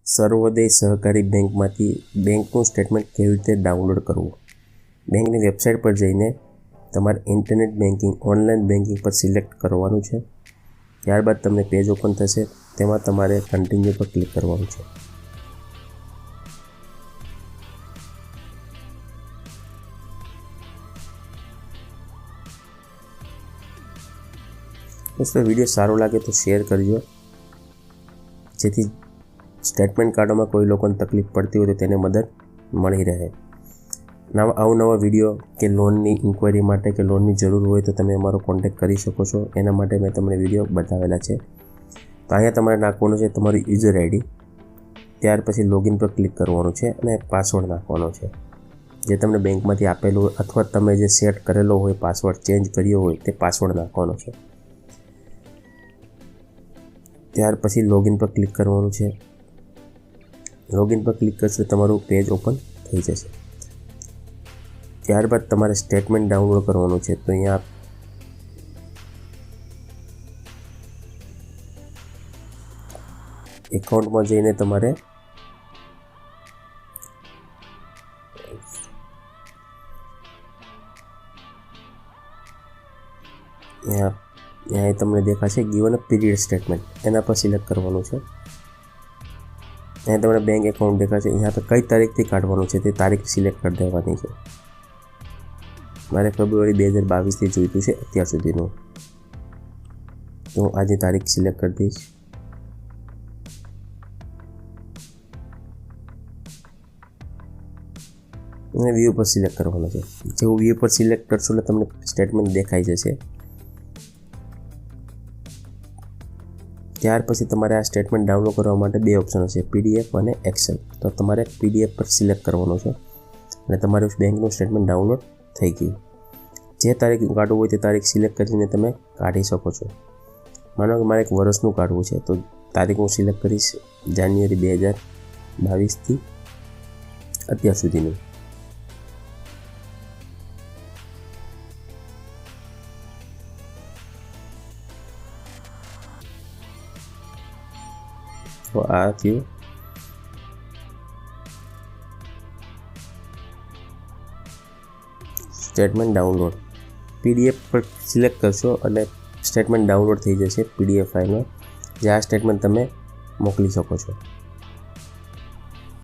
સર્વોદય સહકારી બેંકમાંથી બેંકનું સ્ટેટમેન્ટ કેવી રીતે ડાઉનલોડ કરવું? બેંકની વેબસાઇટ પર જઈને તમારે ઇન્ટરનેટ બેન્કિંગ ઓનલાઈન બેન્કિંગ પર સિલેક્ટ કરવાનું છે. ત્યારબાદ તમને પેજ ઓપન થશે. તેમાં તમારે કન્ટિન્યુ પર ક્લિક કરવાનું છે. દોસ્તો, વિડીયો સારો લાગે તો શેર કરજો, જેથી સ્ટેટમેન્ટ કાઢવામાં કોઈ લોકોને તકલીફ પડતી હોય તો તેને મદદ મળી રહે. અવનવા વિડીયો કે લોનની ઇન્ક્વાયરી માટે કે લોનની જરૂર હોય તો તમે અમારો કોન્ટેક્ટ કરી શકો છો. એના માટે મેં તમને વિડીયો બતાવેલા છે. તો અહીંયા તમારે નાખવાનું છે તમારું યુઝર આઈડી. ત્યાર પછી લોગિન પર ક્લિક કરવાનું છે અને પાસવર્ડ નાખવાનો છે જે તમને બેંકમાંથી આપેલું હોય, અથવા તમે જે સેટ કરેલો હોય પાસવર્ડ ચેન્જ કર્યો હોય તે પાસવર્ડ નાખવાનો છે. ત્યાર પછી લોગિન પર ક્લિક કરવાનું છે. લોગિન પર ક્લિક કરશો તમારું પેજ ઓપન થઈ જશે. ત્યારબાદ તમારે સ્ટેટમેન્ટ ડાઉનલોડ કરવાનું છે. તો અહીંયા એકાઉન્ટમાં જઈને તમારે અહીંયા તમને દેખાશે ગિવન અ પીરિયડ સ્ટેટમેન્ટ, એના પર સિલેક્ટ કરવાનું છે. અહીંયા તમને બેંક એકાઉન્ટ દેખાશે. અહીંયા પર કઈ તારીખથી કાઢવાનું છે તે તારીખ સિલેક્ટ કરી દેવાની છે. મારે ફેબ્રુઆરી 2022થી જોઈતું છે અત્યાર સુધીનું, તો હું આજની તારીખ સિલેક્ટ કરી દઈશ. અને વ્યૂ પર સિલેક્ટ કરવાનું છે. જેવું વ્યૂ પર સિલેક્ટ કરશો એટલે તમને સ્ટેટમેન્ટ દેખાઈ જશે. ત્યાર પછી તમારે આ સ્ટેટમેન્ટ ડાઉનલોડ કરવા માટે બે ઓપ્શન હશે, PDF અને એક્સેલ. તો તમારે PDF પર સિલેક્ટ કરવાનું છે અને તમારું બેંકનું સ્ટેટમેન્ટ ડાઉનલોડ થઈ ગયું. જે તારીખ કાઢવું હોય તે તારીખ સિલેક્ટ કરીને તમે કાઢી શકો છો. માનો કે મારે એક વર્ષનું કાઢવું છે તો તારીખ હું સિલેક્ટ કરીશ જાન્યુઆરી 2022થી અત્યાર સુધીનું. તો આ થયું. સ્ટેટમેન્ટ ડાઉનલોડ PDF પર સિલેક્ટ કરશો અને સ્ટેટમેન્ટ ડાઉનલોડ થઈ જશે PDF ફાઇલમાં, જે આ સ્ટેટમેન્ટ તમે મોકલી શકો છો.